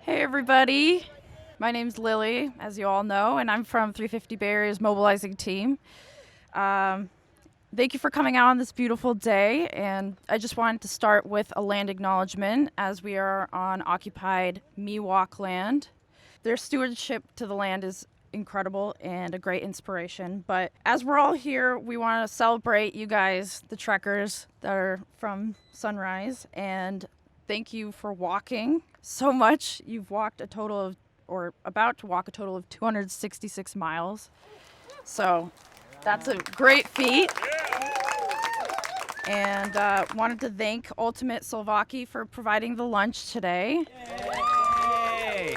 Hey everybody, my name's Lily, as you all know, and I'm from 350 Bay Area's mobilizing team. Thank you for coming out on this beautiful day, and I just wanted to start with a land acknowledgement as we are on occupied Miwok land. Their stewardship to the land is incredible and a great inspiration, but as we're all here, we want to celebrate you guys, the trekkers that are from Sunrise, and thank you for walking so much. You've walked a total of, or about to walk a total of 266 miles. So that's a great feat. And wanted to thank Ultimate Slovaki for providing the lunch today. Yay!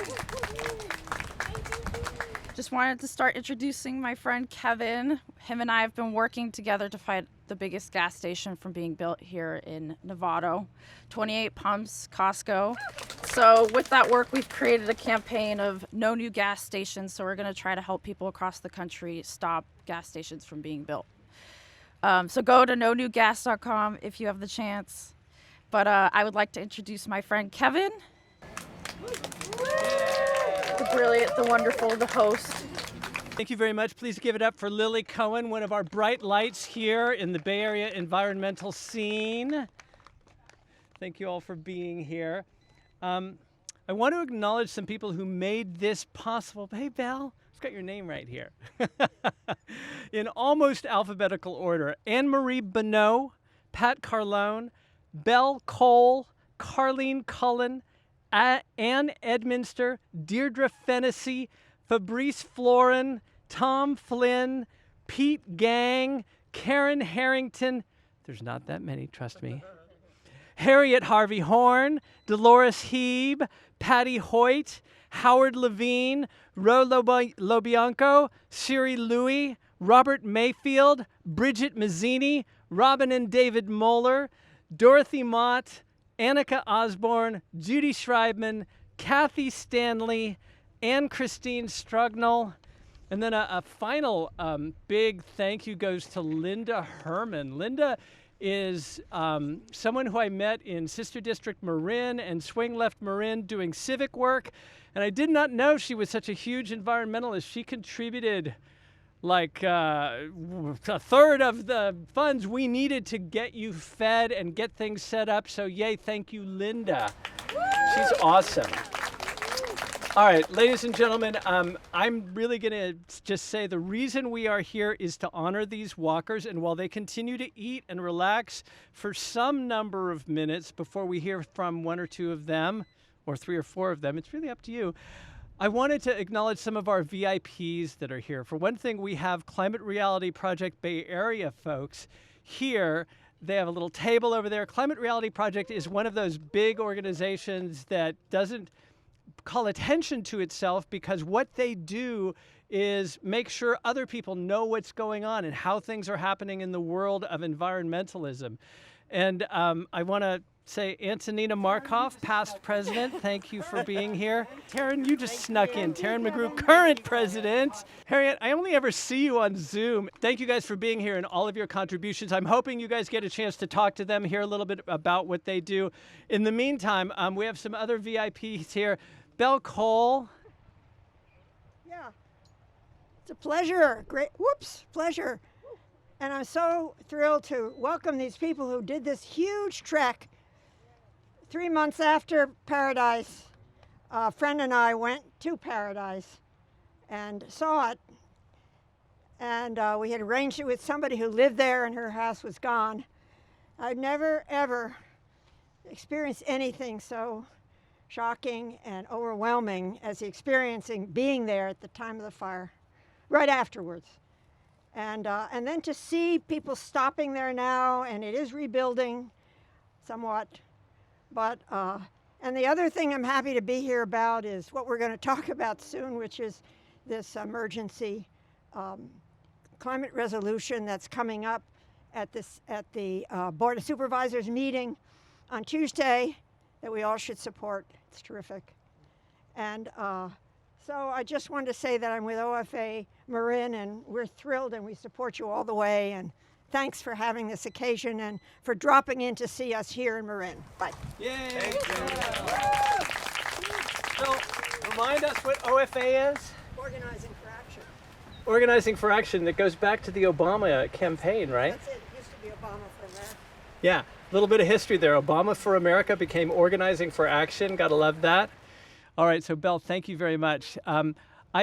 Just wanted to start introducing my friend Kevin. Him and I have been working together to fight the biggest gas station from being built here in Novato. 28 pumps, Costco. So with that work, we've created a campaign of no new gas stations. So we're going to try to help people across the country stop gas stations from being built. So go to nonewgas.com if you have the chance. But I would like to introduce my friend Kevin. The brilliant, the wonderful, the host. Thank you very much. Please give it up for Lily Cohen, one of our bright lights here in the Bay Area environmental scene. Thank you all for being here. I want to acknowledge some people who made this possible. Hey, Belle, it's got your name right here. In almost alphabetical order. Anne-Marie Bonneau, Pat Carlone, Belle Cole, Carlene Cullen, Ann Edminster, Deirdre Fennessy, Fabrice Florin, Tom Flynn, Pete Gang, Karen Harrington. There's not that many, trust me. Harriet Harvey-Horn, Dolores Heeb, Patty Hoyt, Howard Levine, Ro Lobianco, Siri Louie, Robert Mayfield, Bridget Mazzini, Robin and David Moeller, Dorothy Mott, Annika Osborne, Judy Schreibman, Kathy Stanley, Anne-Christine Strugnall. And then a final big thank you goes to Linda Herman. Linda is someone who I met in Sister District Marin and Swing Left Marin doing civic work. And I did not know she was such a huge environmentalist. She contributed like a third of the funds we needed to get you fed and get things set up. So yay, thank you, Linda. She's awesome. All right, ladies and gentlemen, I'm really going to just say the reason we are here is to honor these walkers. And while they continue to eat and relax for some number of minutes before we hear from one or two of them, or 3 or 4 of them, it's really up to you. I wanted to acknowledge some of our VIPs that are here. For one thing, we have Climate Reality Project Bay Area folks here. They have a little table over there. Climate Reality Project is one of those big organizations that doesn't call attention to itself because what they do is make sure other people know what's going on and how things are happening in the world of environmentalism. And I want to say Antonina Markov, past president, thank you for being here. Teron, you just snuck in. Teron McGrew, current president. Harriet, I only ever see you on Zoom. Thank you guys for being here and all of your contributions. I'm hoping you guys get a chance to talk to them, hear a little bit about what they do. In the meantime, we have some other VIPs here. Belle Cole. Yeah, it's a pleasure. Great, pleasure. And I'm so thrilled to welcome these people who did this huge trek. 3 months after Paradise, a friend and I went to Paradise and saw it. And we had arranged it with somebody who lived there and her house was gone. I'd never, ever experienced anything so shocking and overwhelming as experiencing being there at the time of the fire, right afterwards. And then to see people stopping there now, and it is rebuilding somewhat. But, and the other thing I'm happy to be here about is what we're going to talk about soon, which is this emergency climate resolution that's coming up at the Board of Supervisors meeting on Tuesday that we all should support. It's terrific. And so I just wanted to say that I'm with OFA Marin, and we're thrilled and we support you all the way. And thanks for having this occasion and for dropping in to see us here in Marin. Bye. Yay! Phil, remind us what OFA is? Organizing for action. Organizing for Action. That goes back to the Obama campaign, right? That's it. It used to be Obama for America. Yeah, a little bit of history there. Obama for America became Organizing for Action. Gotta love that. All right, so Belle, thank you very much.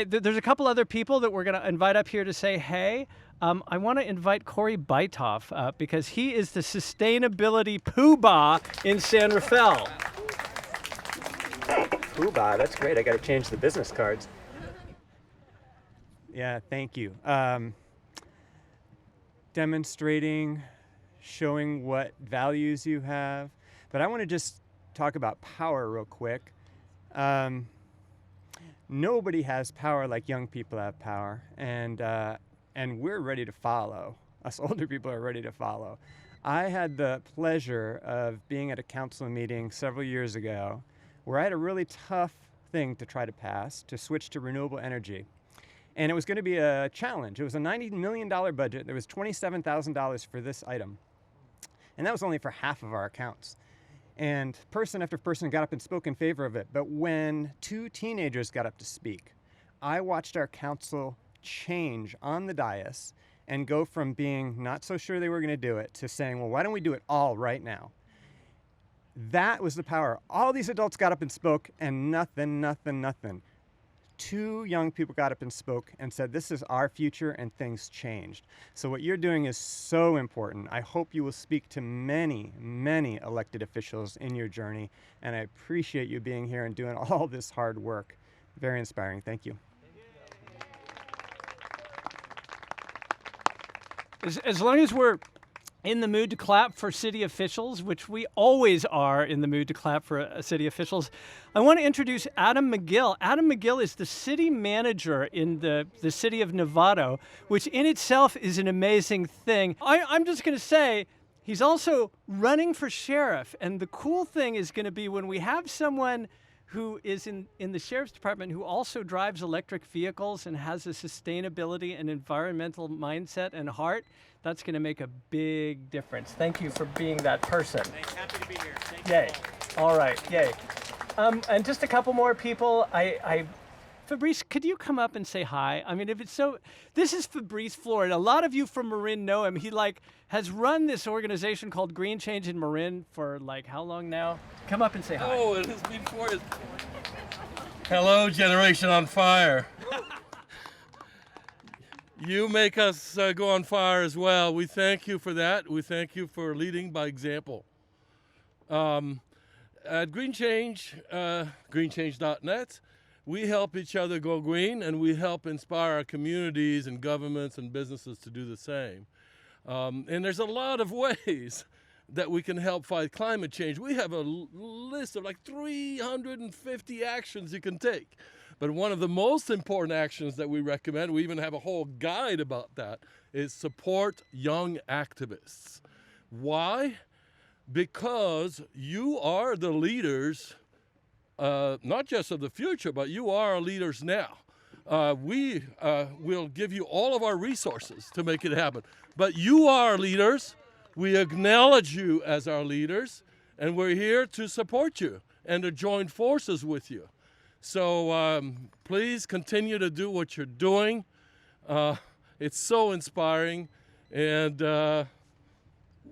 There's a couple other people that we're going to invite up here to say hey. I want to invite Cory Bytoff because he is the sustainability poobah in San Rafael. Poobah, that's great. I got to change the business cards. Yeah, thank you. Demonstrating, showing what values you have. But I want to just talk about power real quick. Nobody has power like young people have power, and we're ready to follow. Us older people are ready to follow. I had the pleasure of being at a council meeting several years ago where I had a really tough thing to try to pass, to switch to renewable energy. And it was going to be a challenge. It was a $90 million budget. There was $27,000 for this item. And that was only for half of our accounts. And person after person got up and spoke in favor of it. But when two teenagers got up to speak, I watched our council change on the dais and go from being not so sure they were going to do it to saying, well, why don't we do it all right now? That was the power. All these adults got up and spoke, and nothing. Two young people got up and spoke and said, this is our future, and things changed. So what you're doing is so important. I hope you will speak to many elected officials in your journey, and I appreciate you being here and doing all this hard work. Very inspiring. Thank you. As long as we're in the mood to clap for city officials, which we always are in the mood to clap for city officials, I want to introduce Adam McGill. Adam McGill is the city manager in the city of Novato, which in itself is an amazing thing. I'm just going to say, he's also running for sheriff. And the cool thing is going to be when we have someone who is in the sheriff's department who also drives electric vehicles and has a sustainability and environmental mindset and heart, that's going to make a big difference. Thank you for being that person. Thanks. Happy to be here. Thank Yay. All right. Yay. And just a couple more people. Fabrice, could you come up and say hi? I mean, if it's so, this is Fabrice Florin. A lot of you from Marin know him. He has run this organization called Green Change in Marin for how long now? Come up and say hi. Oh, it has been for it. Hello, Generation on Fire. You make us go on fire as well. We thank you for that. We thank you for leading by example. At Green Change, greenchange.net, we help each other go green, and we help inspire our communities and governments and businesses to do the same. And there's a lot of ways that we can help fight climate change. We have a list of 350 actions you can take. But one of the most important actions that we recommend, we even have a whole guide about that, is support young activists. Why? Because you are the leaders, not just of the future, but you are our leaders now. We will give you all of our resources to make it happen. But you are our leaders. We acknowledge you as our leaders, and we're here to support you and to join forces with you. So please continue to do what you're doing. It's so inspiring, and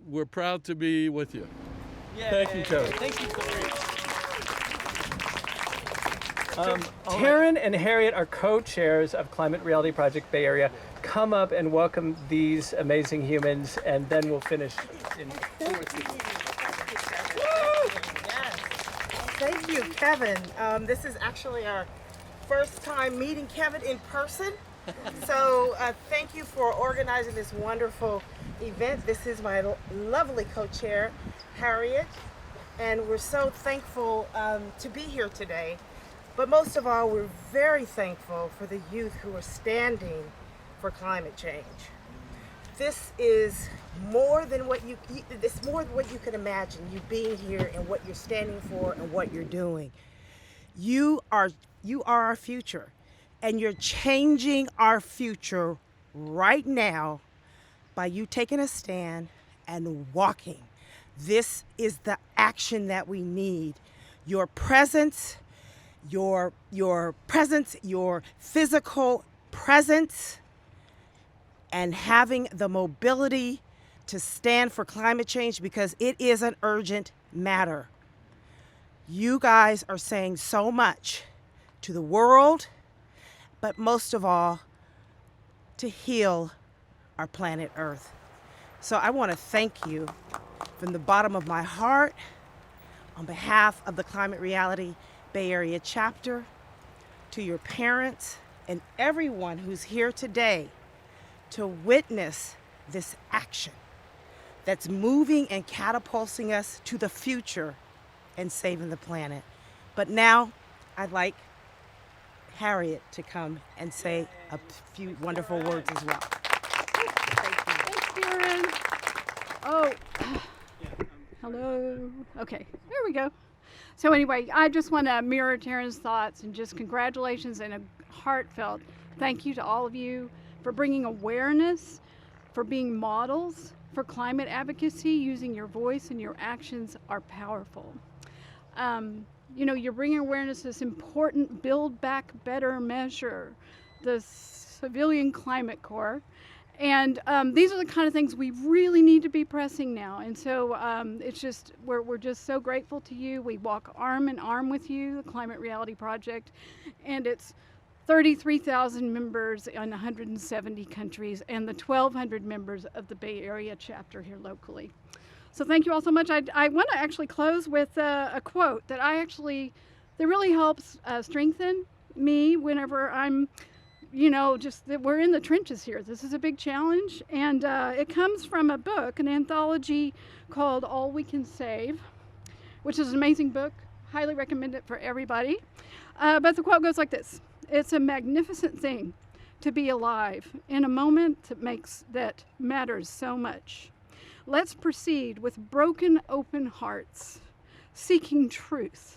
we're proud to be with you. Yay. Thank you, Kevin. Thank you, Fabrice. Teron and Harriet are co-chairs of Climate Reality Project Bay Area. Come up and welcome these amazing humans, and then we'll finish in 4 seconds. Thank you, Kevin. This is actually our first time meeting Kevin in person. So thank you for organizing this wonderful event. This is my lovely co-chair, Harriet, and we're so thankful to be here today. But most of all, we're very thankful for the youth who are standing for climate change. This is more than what you can imagine, you being here and what you're standing for and what you're doing. You are our future, and you're changing our future right now by you taking a stand and walking. This is the action that we need. Your presence, your presence, your physical presence, and having the mobility to stand for climate change, because it is an urgent matter. You guys are saying so much to the world, but most of all, to heal our planet Earth. So I want to thank you from the bottom of my heart on behalf of the Climate Reality Bay Area chapter, to your parents and everyone who's here today to witness this action that's moving and catapulting us to the future and saving the planet. But now I'd like Harriet to come and say a few wonderful words as well. Thanks, Karen. Oh, hello. Okay, there we go. So anyway, I just want to mirror Teron's thoughts and just congratulations and a heartfelt thank you to all of you for bringing awareness, for being models for climate advocacy. Using your voice and your actions are powerful. You're bringing awareness to this important Build Back Better measure, the Civilian Climate Corps. And these are the kind of things we really need to be pressing now. And so it's just, we're just so grateful to you. We walk arm in arm with you, the Climate Reality Project. And it's 33,000 members in 170 countries and the 1,200 members of the Bay Area chapter here locally. So thank you all so much. I want to actually close with a quote that that really helps strengthen me whenever I'm, just that we're in the trenches here. This is a big challenge. And it comes from a book, an anthology called All We Can Save, which is an amazing book. Highly recommend it for everybody. But the quote goes like this. It's a magnificent thing to be alive in a moment that matters so much. Let's proceed with broken, open hearts, seeking truth,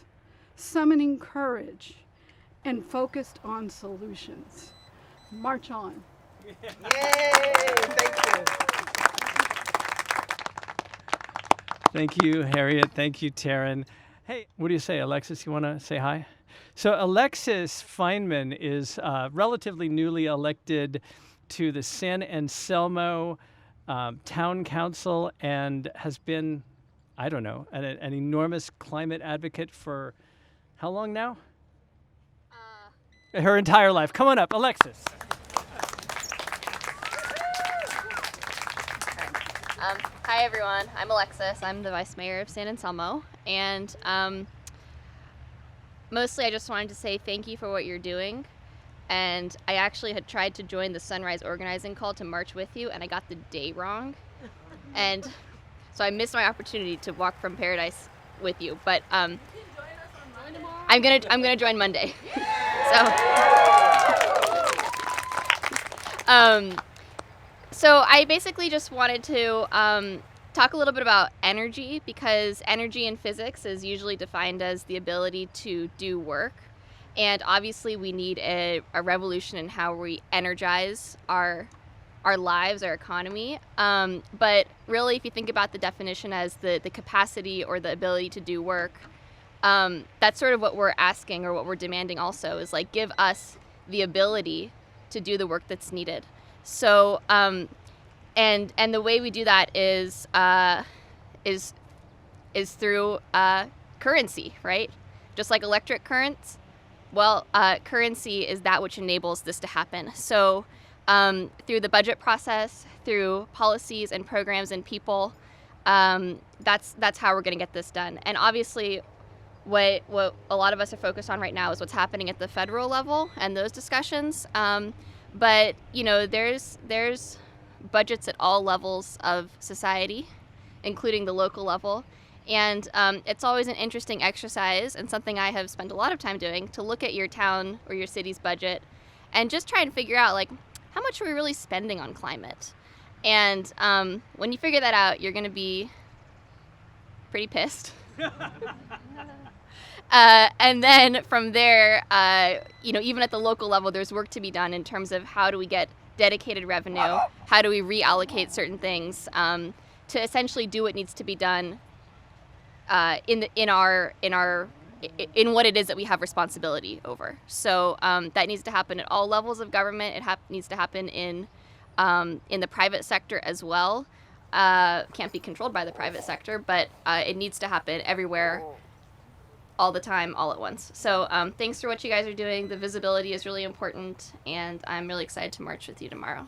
summoning courage, and focused on solutions. March on. Yay! Thank you. Thank you, Harriet. Thank you, Teron. Hey, what do you say, Alexis? You want to say hi? So Alexis Fineman is relatively newly elected to the San Anselmo Town Council and has been, I don't know, an enormous climate advocate for how long now? Her entire life. Come on up, Alexis. Hi, everyone. I'm Alexis. I'm the Vice Mayor of San Anselmo. And mostly I just wanted to say thank you for what you're doing. And I actually had tried to join the Sunrise organizing call to march with you, and I got the day wrong. And so I missed my opportunity to walk from Paradise with you. But I'm gonna join Monday. So I basically just wanted to talk a little bit about energy, because energy in physics is usually defined as the ability to do work. And obviously we need a revolution in how we energize our lives, our economy. But really, if you think about the definition as the capacity or the ability to do work, that's sort of what we're asking, or what we're demanding also, is like, give us the ability to do the work that's needed. So, and the way we do that is through currency, right? Just like electric currents. Well, currency is that which enables this to happen. So, through the budget process, through policies and programs and people, that's how we're going to get this done. And obviously, what a lot of us are focused on right now is what's happening at the federal level and those discussions. But there's budgets at all levels of society, including the local level. And it's always an interesting exercise, and something I have spent a lot of time doing, to look at your town or your city's budget and just try and figure out, like, how much are we really spending on climate? And when you figure that out, you're going to be pretty pissed. And then from there, even at the local level, there's work to be done in terms of how do we get dedicated revenue, how do we reallocate certain things to essentially do what needs to be done in our in what it is that we have responsibility over. So that needs to happen at all levels of government. It needs to happen in the private sector as well. Can't be controlled by the private sector, but it needs to happen everywhere, all the time, all at once. So thanks for what you guys are doing. The visibility is really important, and I'm really excited to march with you tomorrow.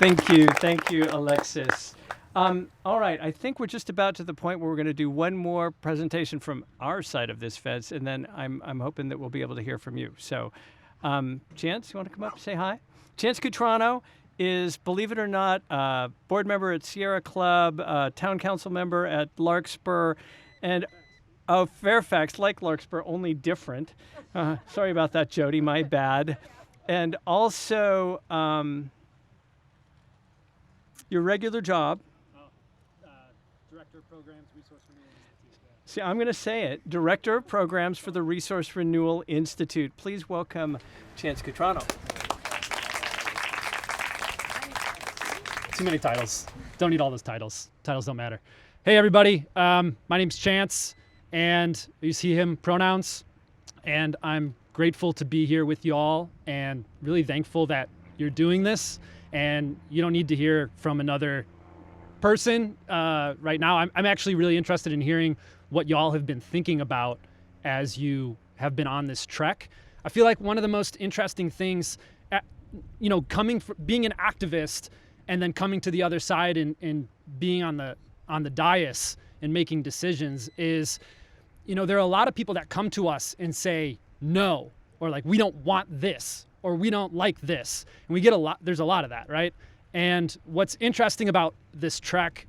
Thank you, Alexis. All right, I think we're just about to the point where we're going to do one more presentation from our side of this fence, and then I'm hoping that we'll be able to hear from you. So, Chance, you want to come up and say hi? Chance Cutrano is, believe it or not, board member at Sierra Club, town council member at Larkspur, and Fairfax, like Larkspur, only different. Sorry about that, Jody, my bad. And also, your regular job. Director of Programs, Resource Renewal Institute. See, I'm going to say it. Director of Programs for the Resource Renewal Institute. Please welcome Chance Cutrano. Too many titles. Don't need all those titles. Titles don't matter. Hey, everybody. My name's Chance, and you see him, pronouns. And I'm grateful to be here with you all, and really thankful that you're doing this. And you don't need to hear from another person right now. I'm actually really interested in hearing what y'all have been thinking about as you have been on this trek. I feel like one of the most interesting things, coming from being an activist and then coming to the other side and being on the dais and making decisions is, there are a lot of people that come to us and say no, or like, we don't want this, or we don't like this. And we get there's a lot of that, right? And what's interesting about this trek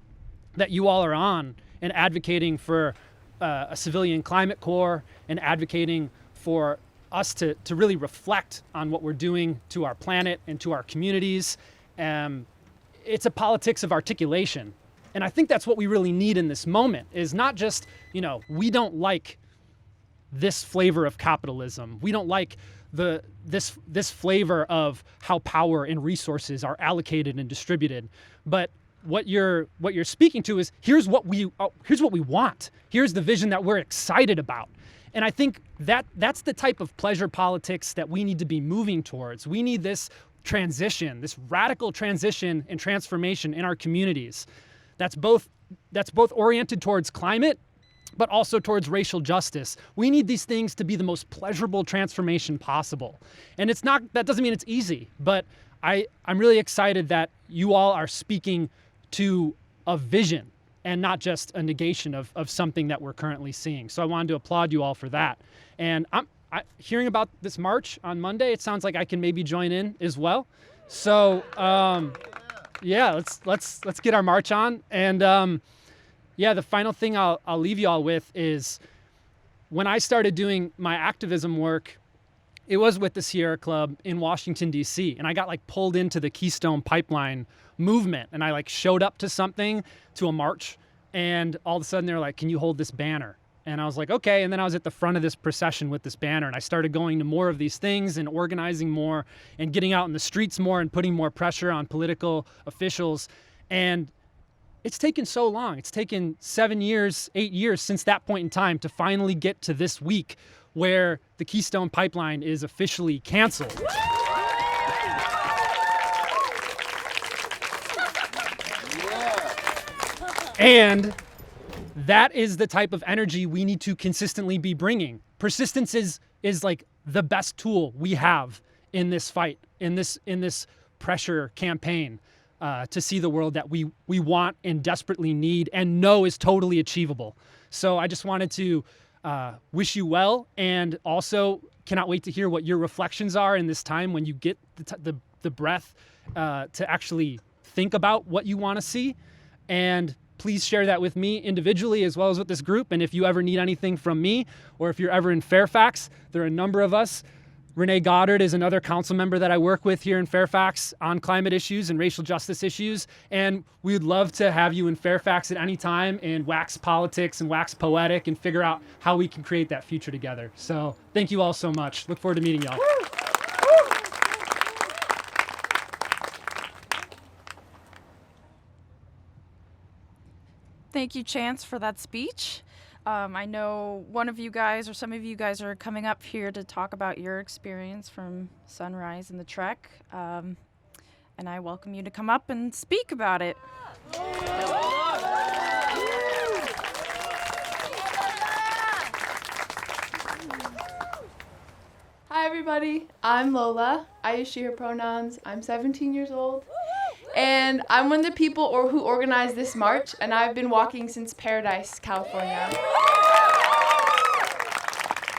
that you all are on and advocating for a civilian climate corps and advocating for us to really reflect on what we're doing to our planet and to our communities, it's a politics of articulation. And I think that's what we really need in this moment, is not just, we don't like this flavor of capitalism. We don't like this flavor of how power and resources are allocated and distributed. But what you're speaking to is here's what we want. Here's the vision that we're excited about. And I think that's the type of pleasure politics that we need to be moving towards. We need this transition, this radical transition and transformation in our communities. That's both oriented towards climate, but also towards racial justice. We need these things to be the most pleasurable transformation possible. And that doesn't mean it's easy, but I'm really excited that you all are speaking to a vision and not just a negation of something that we're currently seeing. So I wanted to applaud you all for that. And I'm hearing about this march on Monday, it sounds like I can maybe join in as well. So yeah, let's get our march on. And yeah, the final thing I'll leave you all with is when I started doing my activism work, it was with the Sierra Club in Washington, D.C. And I got pulled into the Keystone Pipeline movement. And I showed up to something, to a march. And all of a sudden they're like, can you hold this banner? And I was like, okay. And then I was at the front of this procession with this banner. And I started going to more of these things and organizing more and getting out in the streets more and putting more pressure on political officials. And it's taken so long. It's taken 7 years, 8 years since that point in time to finally get to this week where the Keystone Pipeline is officially canceled. And that is the type of energy we need to consistently be bringing. Persistence is the best tool we have in this fight, in this pressure campaign. To see the world that we want and desperately need and know is totally achievable. So I just wanted to wish you well, and also cannot wait to hear what your reflections are in this time when you get the breath to actually think about what you want to see. And please share that with me individually as well as with this group. And if you ever need anything from me, or if you're ever in Fairfax, there are a number of us. Renee Goddard is another council member that I work with here in Fairfax on climate issues and racial justice issues. And we would love to have you in Fairfax at any time and wax politics and wax poetic and figure out how we can create that future together. So thank you all so much. Look forward to meeting y'all. thank you, Chance, for that speech. I know one of you guys or some of you guys are coming up here to talk about your experience from Sunrise and the trek. And I welcome you to come up and speak about it. Hi everybody, I'm Lola. I use she, her pronouns. I'm 17 years old. And I'm one of the people who organized this march, and I've been walking since Paradise, California.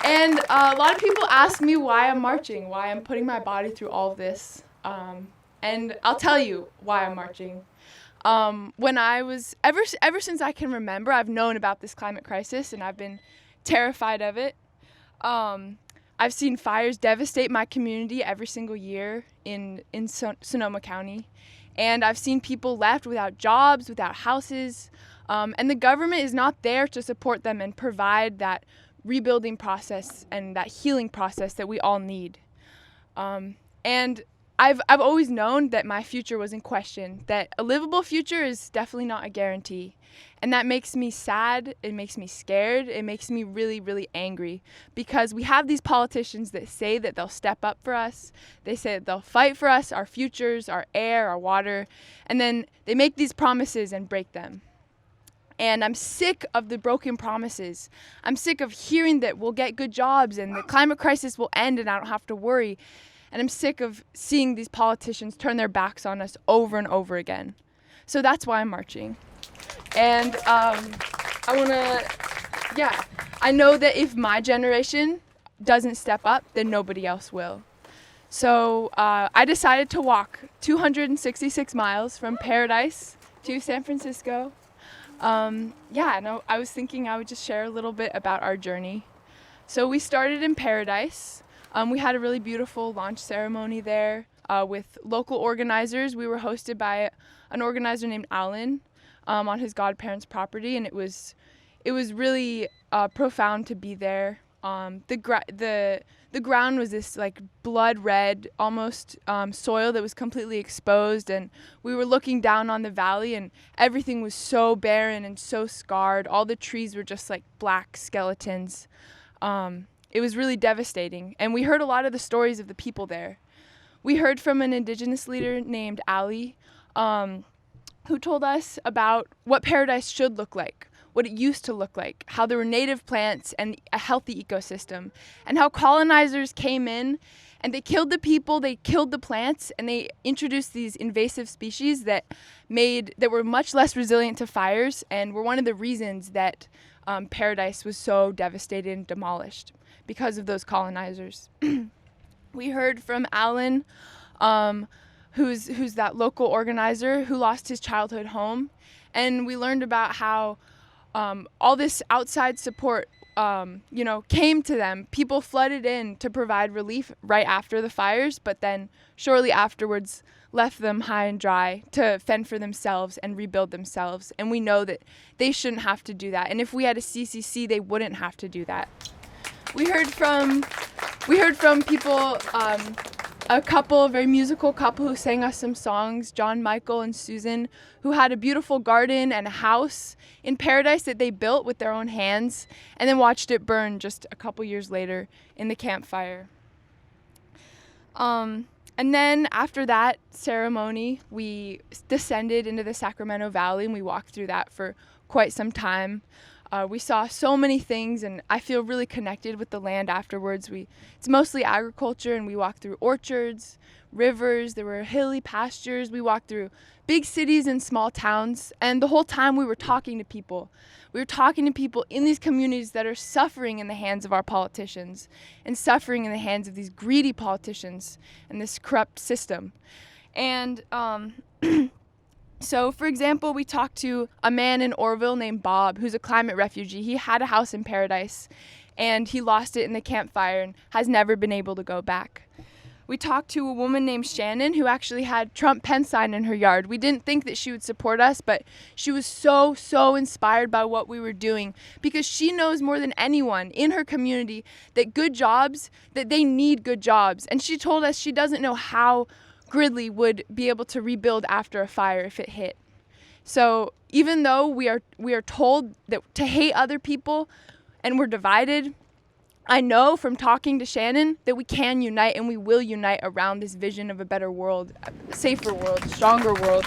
And a lot of people ask me why I'm marching, why I'm putting my body through all of this. And I'll tell you why I'm marching. When I was, ever since I can remember, I've known about this climate crisis, and I've been terrified of it. I've seen fires devastate my community every single year in Sonoma County. And I've seen people left without jobs, without houses, and the government is not there to support them and provide that rebuilding process and that healing process that we all need. And I've always known that my future was in question, that a livable future is definitely not a guarantee. And that makes me sad, it makes me scared, it makes me really, really angry, because we have these politicians that say that they'll step up for us, they say that they'll fight for us, our futures, our air, our water, and then they make these promises and break them. And I'm sick of the broken promises. I'm sick of hearing that we'll get good jobs and the climate crisis will end and I don't have to worry. And I'm sick of seeing these politicians turn their backs on us over and over again. So that's why I'm marching. And I know that if my generation doesn't step up, then nobody else will. So I decided to walk 266 miles from Paradise to San Francisco. And I was thinking I would just share a little bit about our journey. So we started in Paradise. We had a really beautiful launch ceremony there with local organizers. We were hosted by an organizer named Alan on his godparents' property, and it was really profound to be there. The ground was this like blood red almost soil that was completely exposed, and we were looking down on the valley and everything was so barren and so scarred. All the trees were just like black skeletons. It was really devastating, and we heard a lot of the stories of the people there. We heard from an indigenous leader named Ali, who told us about what Paradise should look like, what it used to look like, how there were native plants and a healthy ecosystem, and how colonizers came in and they killed the people, they killed the plants, and they introduced these invasive species that were much less resilient to fires and were one of the reasons that Paradise was so devastated and demolished because of those colonizers. We heard from Alan, who's that local organizer who lost his childhood home, and we learned about how all this outside support came to them. People flooded in to provide relief right after the fires, but then shortly afterwards left them high and dry to fend for themselves and rebuild themselves. And we know that they shouldn't have to do that. And if we had a CCC, they wouldn't have to do that. We heard from people, a very musical couple who sang us some songs, John, Michael, and Susan, who had a beautiful garden and a house in Paradise that they built with their own hands and then watched it burn just a couple years later in the campfire. And then after that ceremony, we descended into the Sacramento Valley and we walked through that for quite some time. We saw so many things, and I feel really connected with the land afterwards. It's mostly agriculture, and we walked through orchards, rivers, there were hilly pastures. We walked through big cities and small towns, and the whole time we were talking to people. We were talking to people in these communities that are suffering in the hands of our politicians and suffering in the hands of these greedy politicians and this corrupt system. And so, for example, we talked to a man in Orville named Bob, who's a climate refugee. He had a house in Paradise, and he lost it in the campfire and has never been able to go back. We talked to a woman named Shannon who actually had Trump pen sign in her yard. We didn't think that she would support us, but she was so inspired by what we were doing because she knows more than anyone in her community that they need good jobs. And she told us she doesn't know how Gridley would be able to rebuild after a fire if it hit. So even though we are told that to hate other people and we're divided, I know from talking to Shannon that we can unite and we will unite around this vision of a better world, a safer world, a stronger world.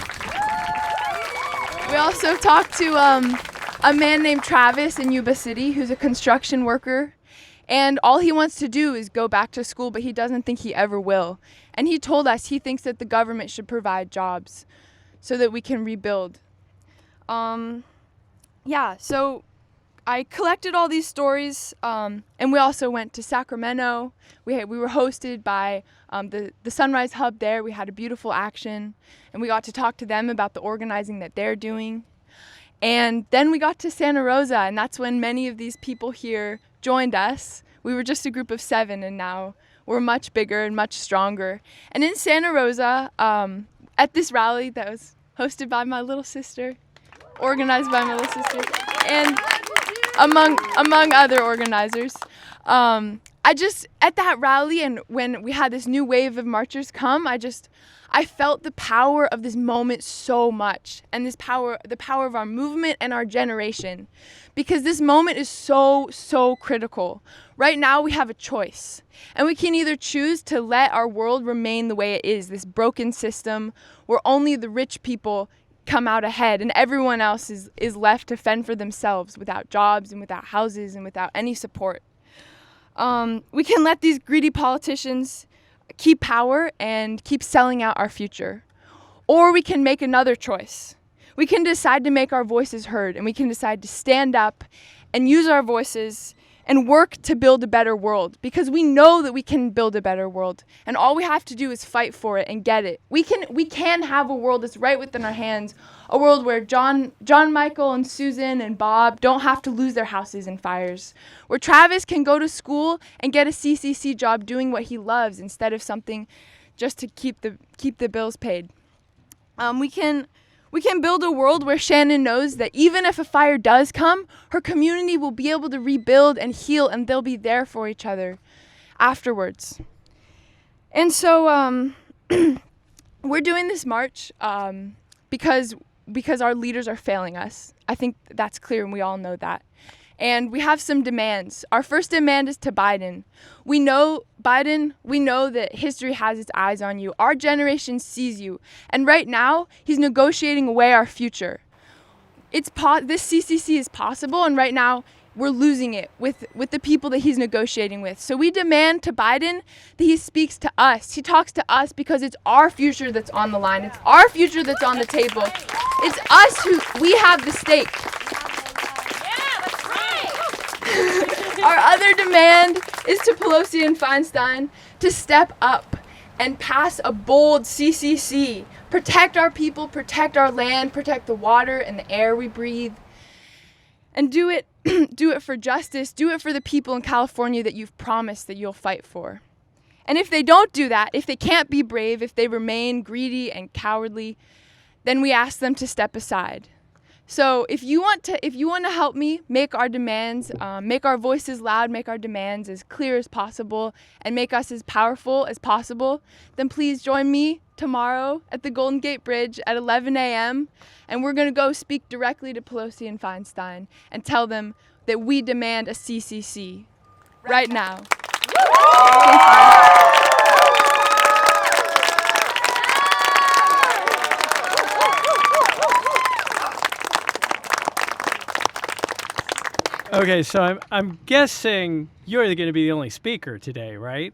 We also talked to a man named Travis in Yuba City who's a construction worker, and all he wants to do is go back to school, but he doesn't think he ever will. And he told us he thinks that the government should provide jobs so that we can rebuild. So I collected all these stories, and we also went to Sacramento. We were hosted by the Sunrise Hub there. We had a beautiful action, and we got to talk to them about the organizing that they're doing. And then we got to Santa Rosa, and that's when many of these people here joined us. We were just a group of 7, and now we're much bigger and much stronger. And in Santa Rosa, at this rally that was hosted by my little sister, organized by my little sister, and among other organizers, at that rally, and when we had this new wave of marchers come, I felt the power of this moment so much, and the power of our movement and our generation, because this moment is so critical. Right now we have a choice, and we can either choose to let our world remain the way it is, this broken system where only the rich people come out ahead and everyone else is left to fend for themselves without jobs and without houses and without any support. We can let these greedy politicians keep power and keep selling out our future. Or we can make another choice. We can decide to make our voices heard, and we can decide to stand up and use our voices and work to build a better world, because we know that we can build a better world, and all we have to do is fight for it and get it. We can have a world that's right within our hands, a world where John Michael and Susan and Bob don't have to lose their houses in fires, where Travis can go to school and get a CCC job doing what he loves instead of something just to keep the bills paid. We can build a world where Shannon knows that even if a fire does come, her community will be able to rebuild and heal, and they'll be there for each other afterwards. And so we're doing this march because our leaders are failing us. I think that's clear, and we all know that. And we have some demands. Our first demand is to Biden. We know that history has its eyes on you. Our generation sees you. And right now, he's negotiating away our future. This CCC is possible, and right now, we're losing it with the people that he's negotiating with. So we demand to Biden that he speaks to us. He talks to us because it's our future that's on the line. It's our future that's on the table. It's us we have the stake. Our other demand is to Pelosi and Feinstein to step up and pass a bold CCC. Protect our people, protect our land, protect the water and the air we breathe. And do it for justice, do it for the people in California that you've promised that you'll fight for. And if they don't do that, if they can't be brave, if they remain greedy and cowardly, then we ask them to step aside. So if you want to help me make our demands, make our voices loud, make our demands as clear as possible, and make us as powerful as possible, then please join me tomorrow at the Golden Gate Bridge at 11 a.m. And we're going to go speak directly to Pelosi and Feinstein and tell them that we demand a CCC right now. Okay, so I'm guessing you're going to be the only speaker today, right?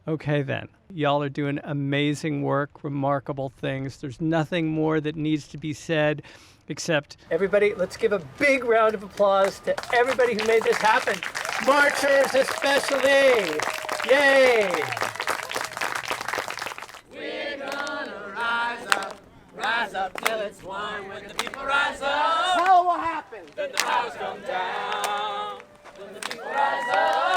Okay, then. Y'all are doing amazing work, remarkable things. There's nothing more that needs to be said except... Everybody, let's give a big round of applause to everybody who made this happen. Marchers especially. Yay! We're gonna rise up till it's one. When the people rise up, Hell will happen. then the powers come down. When the people rise up.